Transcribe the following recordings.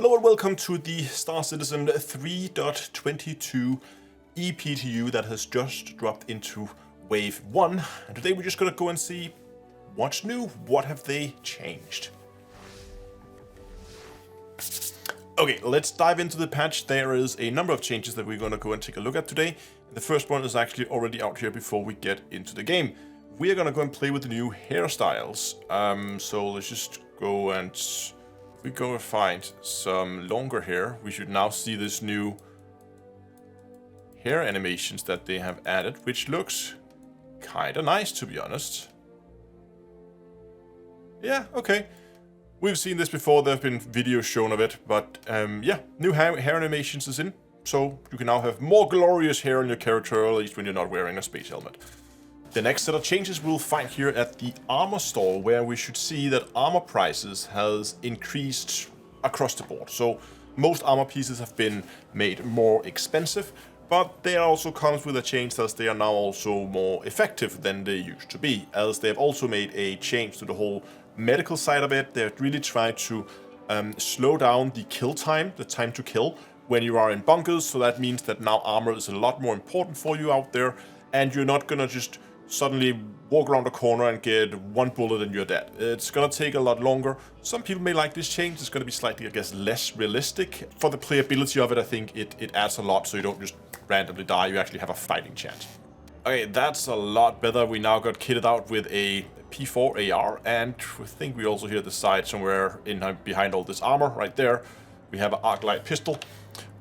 Hello and welcome to the Star Citizen 3.22 EPTU that has just dropped into Wave 1. And today we're just going to go and see what's new, what have they changed. Okay, let's dive into the patch. There is a number of changes that we're going to go and take a look at today. The first one is actually already out here before we get into the game. We are going to go and play with the new hairstyles. So let's just go and... we go and find some longer hair. We should now see this new hair animations that they have added, which looks kinda nice, to be honest. Yeah, okay. We've seen this before, there have been videos shown of it, but yeah, new hair animations is in. So you can now have more glorious hair on your character, at least when you're not wearing a space helmet. The next set of changes we'll find here at the armor store, where we should see that armor prices has increased across the board. So most armor pieces have been made more expensive, but they also comes with a change as they are now also more effective than they used to be, as they have also made a change to the whole medical side of it. They've really tried to slow down the kill time, the time to kill, when you are in bunkers. So that means that now armor is a lot more important for you out there, and you're not gonna just suddenly walk around the corner and get one bullet and you're dead. It's gonna take a lot longer. Some people may like this change. It's gonna be slightly, I guess, less realistic. For the playability of it, I think it adds a lot, so you don't just randomly die. You actually have a fighting chance. Okay, that's a lot better. We now got kitted out with a P4 AR, and I think we also hear the side somewhere in behind all this armor right there. We have an arc light pistol.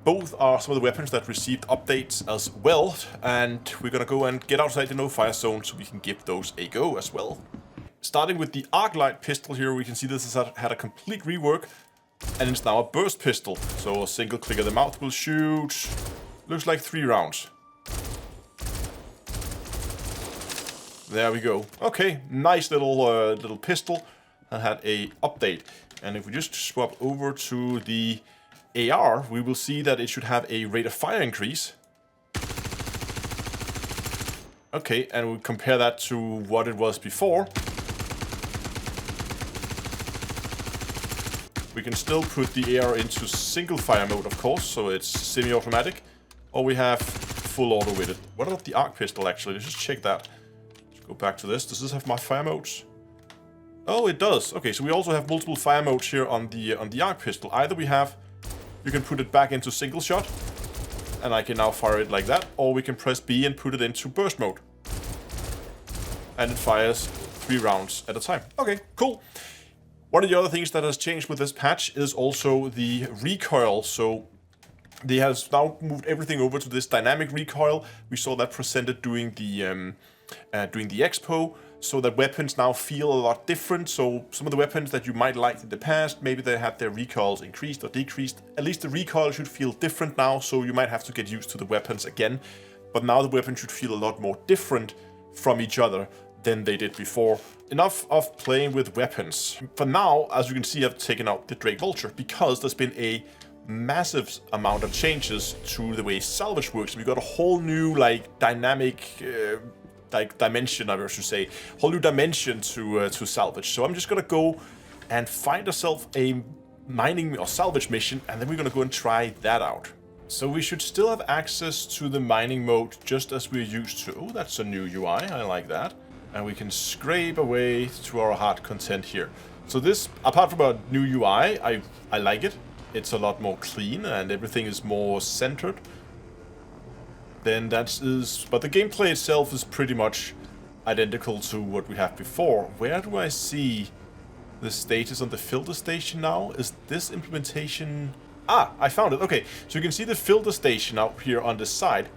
Both are some of the weapons that received updates as well, and we're gonna go and get outside the no-fire zone so we can give those a go as well. Starting with the arc light pistol here, we can see this has had a complete rework, and it's now a burst pistol. So a single click of the mouth will shoot, looks like 3 rounds. There we go. Okay, nice little pistol that had a update. And if we just swap over to the AR, we will see that it should have a rate of fire increase. Okay, and we compare that to what it was before. We can still put the AR into single fire mode, of course, so it's semi-automatic, or we have full auto with it. What about the arc pistol, actually? Let's just check that. Let's go back to this. Does this have my fire modes? Oh, it does. Okay, so we also have multiple fire modes here on the arc pistol. Either we have... you can put it back into single shot, and I can now fire it like that, or we can press B and put it into burst mode. And it fires 3 rounds at a time. Okay, cool. One of the other things that has changed with this patch is also the recoil. So they have now moved everything over to this dynamic recoil. We saw that presented during the expo. So that weapons now feel a lot different. So some of the weapons that you might like in the past, maybe they had their recoils increased or decreased. At least the recoil should feel different now, so you might have to get used to the weapons again. But now the weapons should feel a lot more different from each other than they did before. Enough of playing with weapons. For now, as you can see, I've taken out the Drake Vulture because there's been a massive amount of changes to the way Salvage works. We got a whole new, like, dynamic... dimension, I should say, whole new dimension to Salvage. So I'm just gonna go and find ourselves a mining or salvage mission, and then we're gonna go and try that out. So we should still have access to the mining mode just as we're used to. Oh, that's a new UI, I like that. And we can scrape away to our hard content here. So this, apart from a new UI, I like it. It's a lot more clean and everything is more centered. Then but the gameplay itself is pretty much identical to what we have before. Where do I see the status on the filter station now? Is this implementation... ah, I found it. Okay, so you can see the filter station out here on the side,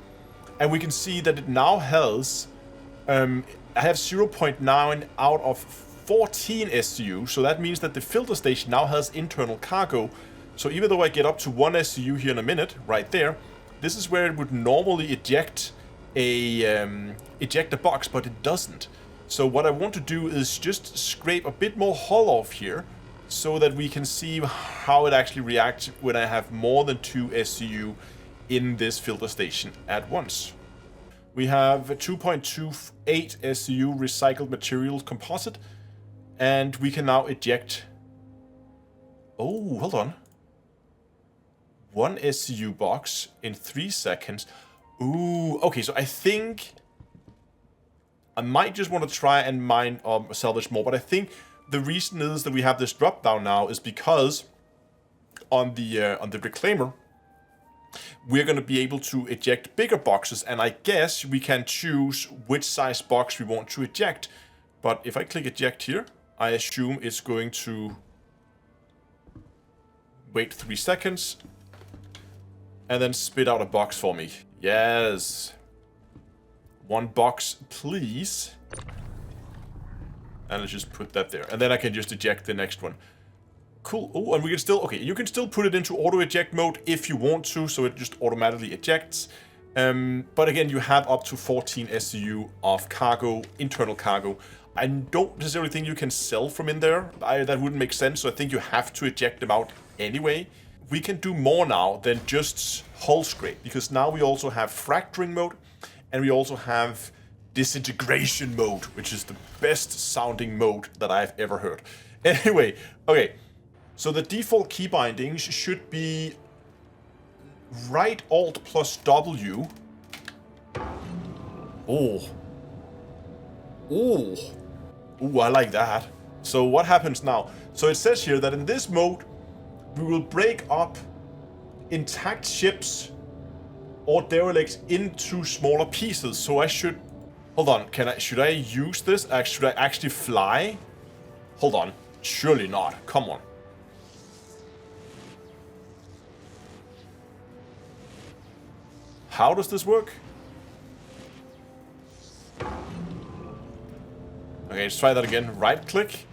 and we can see that it now has... I have 0.9 out of 14 SCU, so that means that the filter station now has internal cargo. So even though I get up to 1 SCU here in a minute, right there, this is where it would normally eject a box, but it doesn't. So what I want to do is just scrape a bit more hull off here, so that we can see how it actually reacts when I have more than 2 SCU in this filter station at once. We have 2.28 SCU recycled materials composite, and we can now eject... oh, hold on. 1 SCU box in 3 seconds. Ooh, okay, so I think I might just want to try and mine salvage more, but I think the reason is that we have this drop down now is because on the reclaimer we're going to be able to eject bigger boxes, and I guess we can choose which size box we want to eject. But if I click eject here, I assume it's going to wait 3 seconds and then spit out a box for me. Yes. 1 box, please. And let's just put that there. And then I can just eject the next one. Cool. Oh, and we can still... Okay, you can still put it into auto-eject mode if you want to, so it just automatically ejects. But again, you have up to 14 SCU of cargo, internal cargo. I don't necessarily think you can sell from in there. That wouldn't make sense, so I think you have to eject them out anyway. We can do more now than just hull scrape, because now we also have fracturing mode, and we also have disintegration mode, which is the best sounding mode that I've ever heard. Anyway, okay. So the default key bindings should be right Alt plus W. Oh. Oh. Ooh, I like that. So what happens now? So it says here that in this mode, we will break up intact ships or derelicts into smaller pieces. So I should... Hold on, should I use this? Should I actually fly? Hold on. Surely not. Come on. How does this work? Okay, let's try that again. Right click.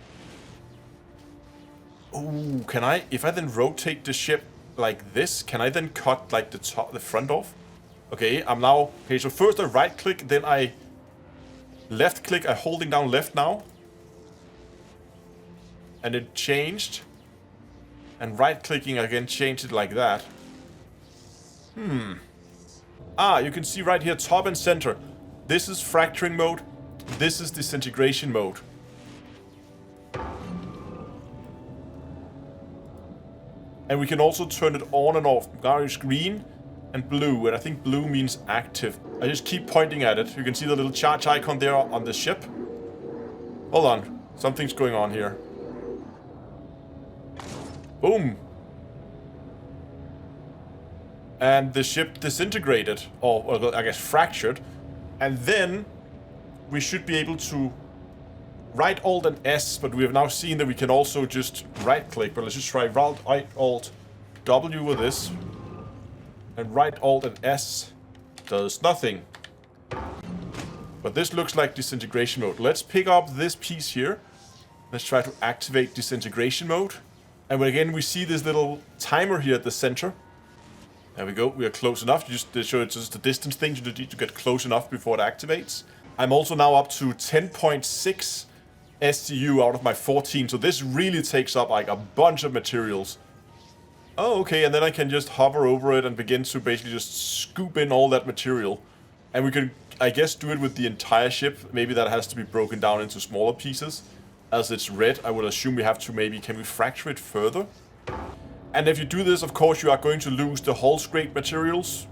Ooh, can I, if I then rotate the ship like this, can I then cut like the front off? Okay, I'm now, okay, so first I right click, then I left click, I'm holding down left now. And it changed. And right clicking again changed it like that. Ah, you can see right here, top and center. This is fracturing mode. This is disintegration mode. And we can also turn it on and off. Now it's green and blue, and I think blue means active. I just keep pointing at it. You can see the little charge icon there on the ship. Hold on. Something's going on here. Boom. And the ship disintegrated, or I guess fractured. And then we should be able to right Alt and S, but we have now seen that we can also just right click. But let's just try right Alt W with this. And right Alt and S does nothing. But this looks like disintegration mode. Let's pick up this piece here. Let's try to activate disintegration mode. And again, we see this little timer here at the center. There we go, we are close enough. Just to show it's just a distance thing, you need to get close enough before it activates. I'm also now up to 10.6 SCU out of my 14, so this really takes up like a bunch of materials. Oh, okay, and then I can just hover over it and begin to basically just scoop in all that material. And we can, I guess, do it with the entire ship. Maybe that has to be broken down into smaller pieces. As it's red, I would assume we have to maybe, can we fracture it further? And if you do this, of course, you are going to lose the hull scrape materials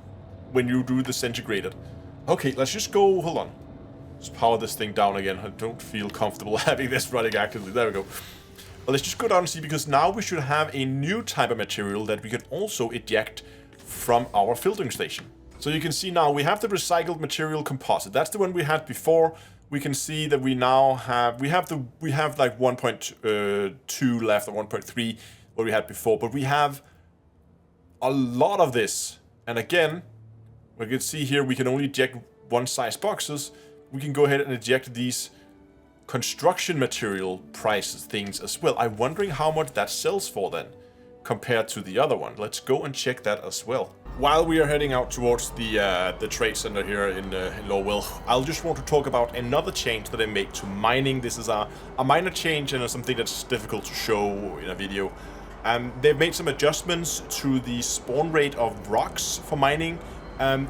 when you do disintegrated. Okay, let's just go, hold on. Let's power this thing down again. I don't feel comfortable having this running actively. There we go. Well, let's just go down and see, because now we should have a new type of material that we can also eject from our filtering station. So you can see now we have the recycled material composite. That's the one we had before. We can see that we now have, we have like 1.2 left, or 1.3 what we had before, but we have a lot of this. And again, we can see here we can only eject one size boxes. We can go ahead and eject these construction material prices things as well. I'm wondering how much that sells for then, compared to the other one. Let's go and check that as well. While we are heading out towards the trade center here in Lowell, I'll just want to talk about another change that I made to mining. This is a minor change and something that's difficult to show in a video. They've made some adjustments to the spawn rate of rocks for mining.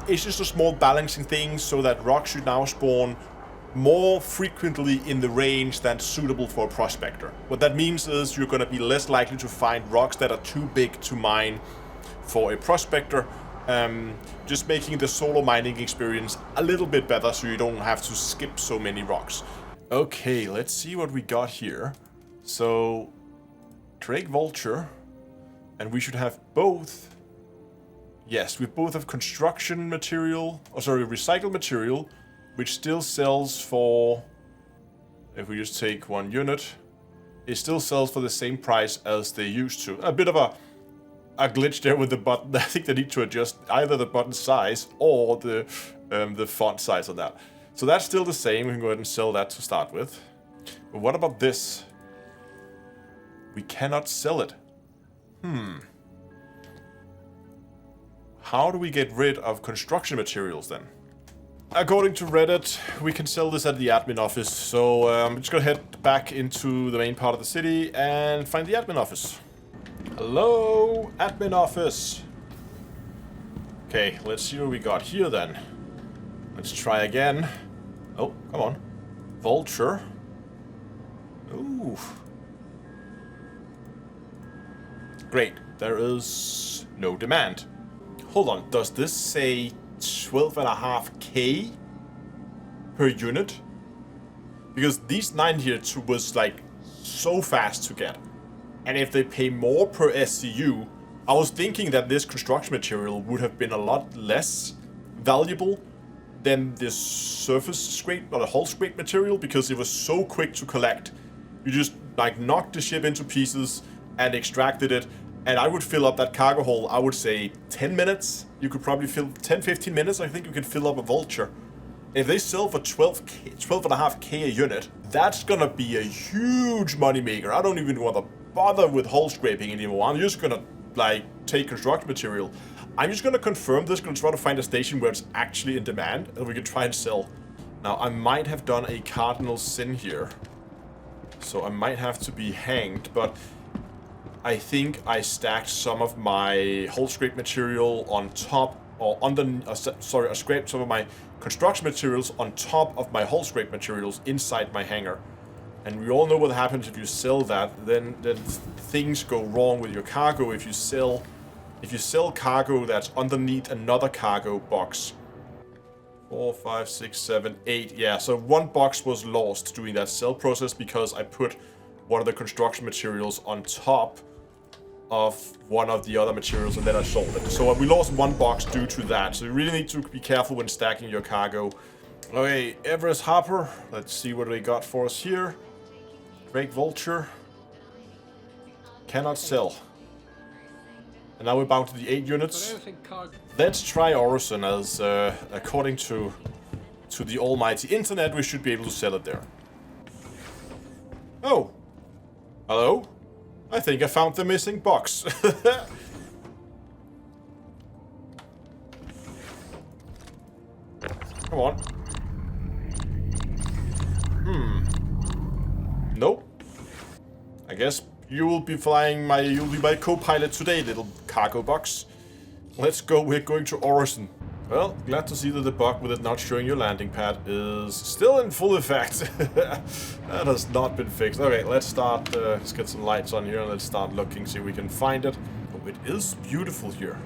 It's just a small balancing thing so that rocks should now spawn more frequently in the range that's suitable for a prospector. What that means is you're going to be less likely to find rocks that are too big to mine for a prospector, just making the solo mining experience a little bit better so you don't have to skip so many rocks. Okay, let's see what we got here. So, Drake Vulture, and we should have both. Yes, we both have construction material, recycled material, which still sells for, if we just take 1 unit, it still sells for the same price as they used to. A bit of a glitch there with the button. I think they need to adjust either the button size or the font size on that. So that's still the same. We can go ahead and sell that to start with. But what about this? We cannot sell it. How do we get rid of construction materials then? According to Reddit, we can sell this at the admin office. So I'm just gonna head back into the main part of the city and find the admin office. Hello, admin office. Okay, let's see what we got here then. Let's try again. Oh, come on. Vulture. Ooh. Great, there is no demand. Hold on, does this say 12.5k per unit? Because these 9 here was like so fast to get. And if they pay more per SCU, I was thinking that this construction material would have been a lot less valuable than this surface scrape or the hull scrape material, because it was so quick to collect. You just like knocked the ship into pieces and extracted it. And I would fill up that cargo hold, I would say 10 minutes. You could probably fill 10-15 minutes. I think you could fill up a Vulture. If they sell for 12.5k a unit, that's gonna be a huge moneymaker. I don't even want to bother with hull scraping anymore. I'm just gonna like take construction material. I'm just gonna confirm this, gonna try to find a station where it's actually in demand and we can try and sell. Now I might have done a cardinal sin here. So I might have to be hanged, but I think I stacked some of my hull scrape material on top, or I scraped some of my construction materials on top of my hull scrape materials inside my hangar. And we all know what happens if you sell that, then things go wrong with your cargo if you sell cargo that's underneath another cargo box. 4, 5, 6, 7, 8, yeah, so 1 box was lost doing that sell process because I put one of the construction materials on top of one of the other materials and then I sold it. So we lost 1 box due to that. So you really need to be careful when stacking your cargo. Okay, Everest Hopper. Let's see what they got for us here. Drake Vulture. Cannot sell. And now we're bound to the 8 units. Let's try Orison, as according to the almighty internet, we should be able to sell it there. Oh. Hello? I think I found the missing box. Come on. Nope. I guess you'll be my co-pilot today, little cargo box. Let's go, we're going to Orison. Well, glad to see that the bug with it not showing your landing pad is still in full effect. That has not been fixed. Okay, let's start, let's get some lights on here and let's start looking, see if we can find it. Oh, it is beautiful here.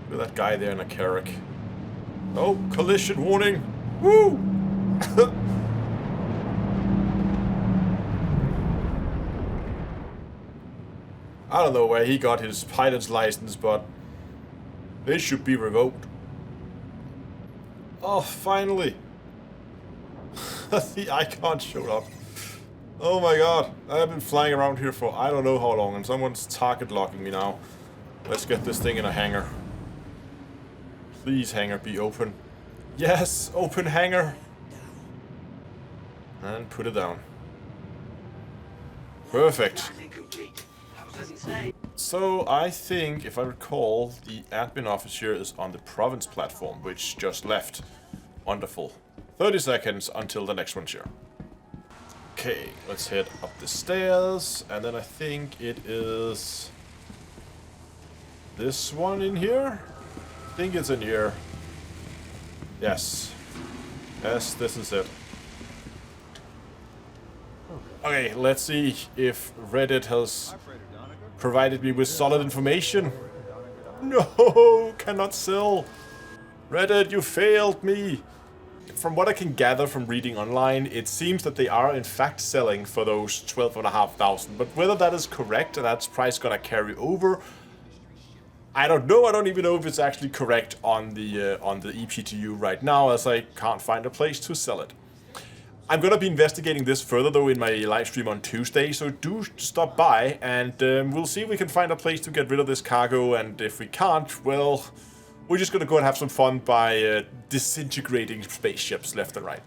Look at that guy there in a Carrack. Oh, collision warning! Woo! I don't know where he got his pilot's license, but they should be revoked. Oh, finally! The icon showed up. Oh my god, I've been flying around here for I don't know how long, and someone's target locking me now. Let's get this thing in a hangar. Please, hangar, be open. Yes, open hangar! And put it down. Perfect. So, I think, if I recall, the admin office here is on the province platform, which just left. Wonderful. 30 seconds until the next one's here. Okay, let's head up the stairs, and then I think it is this one in here? I think it's in here. Yes. Yes, this is it. Okay, let's see if Reddit has provided me with solid information. No, cannot sell. Reddit, you failed me. From what I can gather from reading online, it seems that they are in fact selling for those 12,500. But whether that is correct and that's price gonna carry over, I don't know. I don't even know if it's actually correct on the EPTU right now, as I can't find a place to sell it. I'm gonna be investigating this further though in my live stream on Tuesday, so do stop by and we'll see if we can find a place to get rid of this cargo, and if we can't, well, we're just gonna go and have some fun by disintegrating spaceships left and right.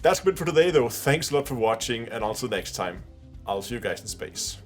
That's good for today though. Thanks a lot for watching, and until next time, I'll see you guys in space.